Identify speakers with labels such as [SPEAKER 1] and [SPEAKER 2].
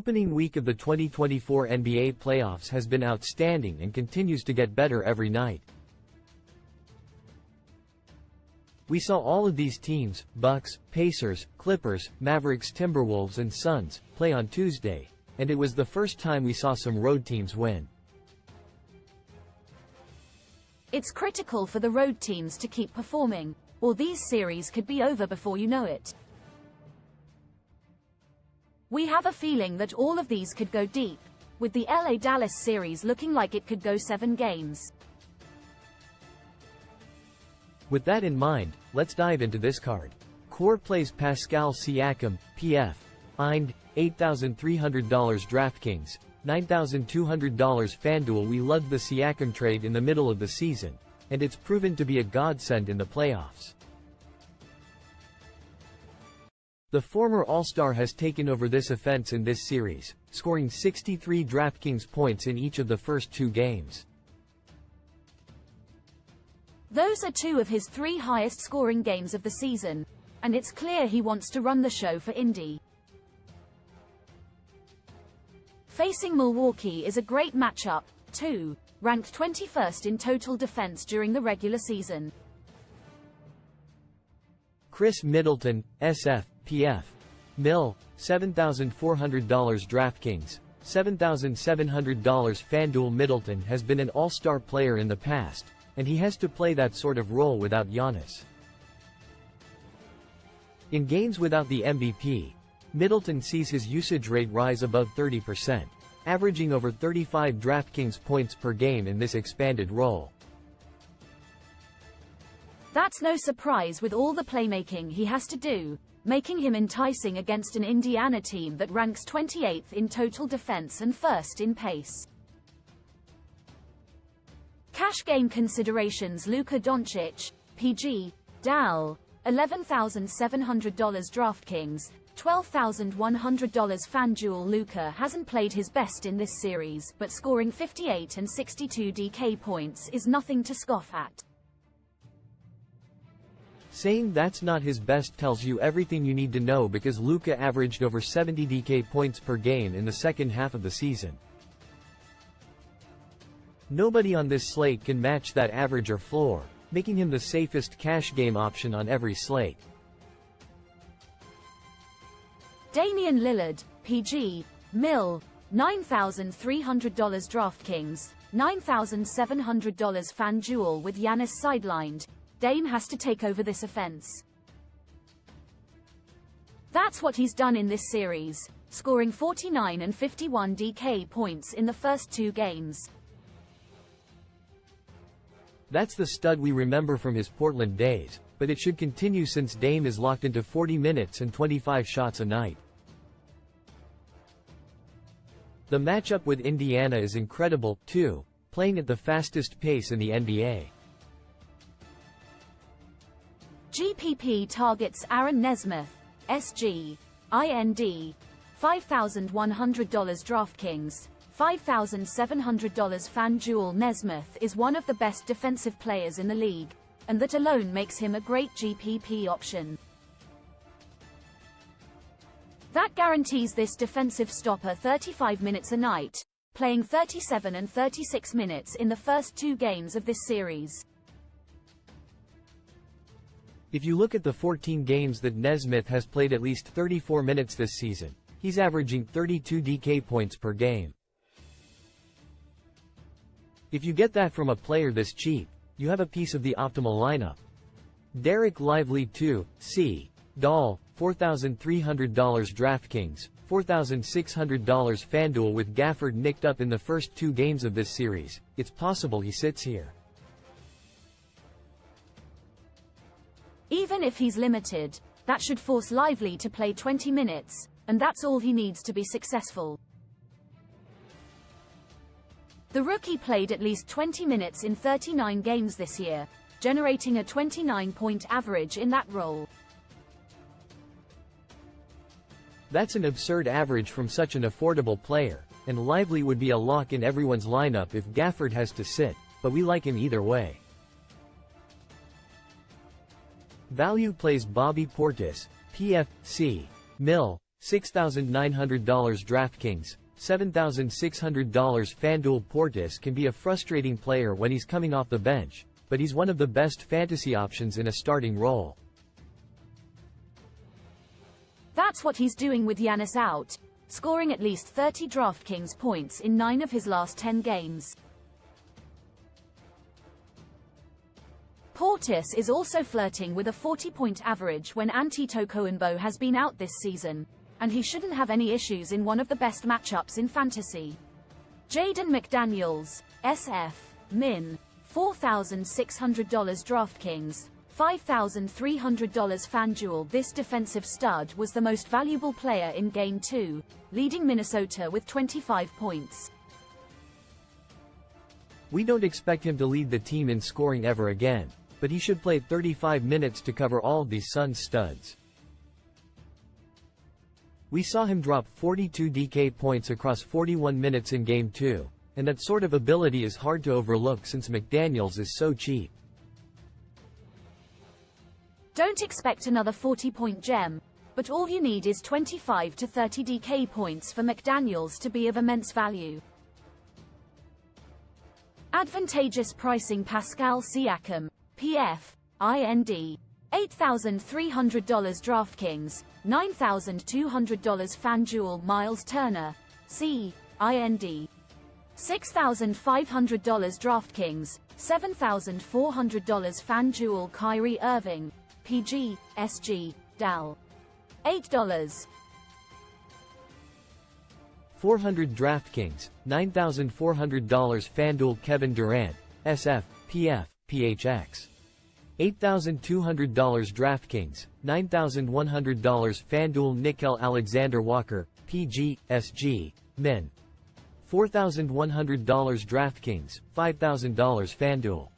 [SPEAKER 1] opening week of the 2024 NBA playoffs has been outstanding and continues to get better every night. We saw all of these teams, Bucks, Pacers, Clippers, Mavericks, Timberwolves and Suns, play on Tuesday, and it was the first time we saw some road teams win.
[SPEAKER 2] It's critical for the road teams to keep performing, or these series could be over before you know it. We have a feeling that all of these could go deep, with the LA-Dallas series looking like it could go 7 games.
[SPEAKER 1] With that in mind, let's dive into this card. Core plays Pascal Siakam, PF. Eind, $8,300 DraftKings, $9,200 FanDuel. We loved the Siakam trade in the middle of the season, and it's proven to be a godsend in the playoffs. The former All-Star has taken over this offense in this series, scoring 63 DraftKings points in each of the first 2 games.
[SPEAKER 2] Those are 2 of his 3 highest scoring games of the season, and it's clear he wants to run the show for Indy. Facing Milwaukee is a great matchup, too, ranked 21st in total defense during the regular season.
[SPEAKER 1] Chris Middleton, SF, PF. Mill, $7,400 DraftKings, $7,700 FanDuel. Middleton has been an all-star player in the past, and he has to play that sort of role without Giannis. In games without the MVP, Middleton sees his usage rate rise above 30%, averaging over 35 DraftKings points per game in this expanded role.
[SPEAKER 2] That's no surprise with all the playmaking he has to do, making him enticing against an Indiana team that ranks 28th in total defense and 1st in pace. Cash game considerations: Luka Doncic, PG, Dal, $11,700 DraftKings, $12,100 FanDuel. Luka hasn't played his best in this series, but scoring 58 and 62 DK points is nothing to scoff at.
[SPEAKER 1] Saying that's not his best tells you everything you need to know, because Luka averaged over 70 DK points per game in the second half of the season. Nobody on this slate can match that average or floor, making him the safest cash game option on every slate.
[SPEAKER 2] Damian Lillard, PG, Mill, $9,300 DraftKings, $9,700 FanDuel. With Giannis sidelined, Dame has to take over this offense. That's what he's done in this series, scoring 49 and 51 DK points in the first 2 games.
[SPEAKER 1] That's the stud we remember from his Portland days, but it should continue since Dame is locked into 40 minutes and 25 shots a night. The matchup with Indiana is incredible, too, playing at the fastest pace in the NBA.
[SPEAKER 2] GPP targets Aaron Nesmith, SG, IND, $5,100 DraftKings, $5,700 FanDuel. Nesmith is one of the best defensive players in the league, and that alone makes him a great GPP option. That guarantees this defensive stopper 35 minutes a night, playing 37 and 36 minutes in the first 2 games of this series.
[SPEAKER 1] If you look at the 14 games that Nesmith has played at least 34 minutes this season, he's averaging 32 DK points per game. If you get that from a player this cheap, you have a piece of the optimal lineup. Derek Lively 2, C. Dahl, $4,300 DraftKings, $4,600 FanDuel. With Gafford nicked up in the first 2 games of this series, it's possible he sits here.
[SPEAKER 2] Even if he's limited, that should force Lively to play 20 minutes, and that's all he needs to be successful. The rookie played at least 20 minutes in 39 games this year, generating a 29-point average in that role.
[SPEAKER 1] That's an absurd average from such an affordable player, and Lively would be a lock in everyone's lineup if Gafford has to sit, but we like him either way. Value plays Bobby Portis, PFC, Mill, $6,900 DraftKings, $7,600 FanDuel. Portis can be a frustrating player when he's coming off the bench, but he's one of the best fantasy options in a starting role.
[SPEAKER 2] That's what he's doing with Giannis out, scoring at least 30 DraftKings points in 9 of his last 10 games. Portis is also flirting with a 40-point average when Antetokounmpo has been out this season, and he shouldn't have any issues in one of the best matchups in fantasy. Jaden McDaniels, SF, Min, $4,600 DraftKings, $5,300 FanDuel. This defensive stud was the most valuable player in Game 2, leading Minnesota with 25 points.
[SPEAKER 1] We don't expect him to lead the team in scoring ever again, but he should play 35 minutes to cover all of these Suns studs. We saw him drop 42 DK points across 41 minutes in Game 2, and that sort of ability is hard to overlook since McDaniels is so cheap.
[SPEAKER 2] Don't expect another 40-point gem, but all you need is 25 to 30 DK points for McDaniels to be of immense value. Advantageous pricing. Pascal Siakam, PF, IND, $8,300 DraftKings, $9,200 FanDuel. Miles Turner, C, IND, $6,500 DraftKings, $7,400 FanDuel. Kyrie Irving, PG, SG, DAL, $8.
[SPEAKER 1] 400 DraftKings, $9,400 FanDuel. Kevin Durant, SF, PF, PHX, $8,200 DraftKings, $9,100 FanDuel. Nickel Alexander Walker, PG, SG, Min, $4,100 DraftKings, $5,000 FanDuel.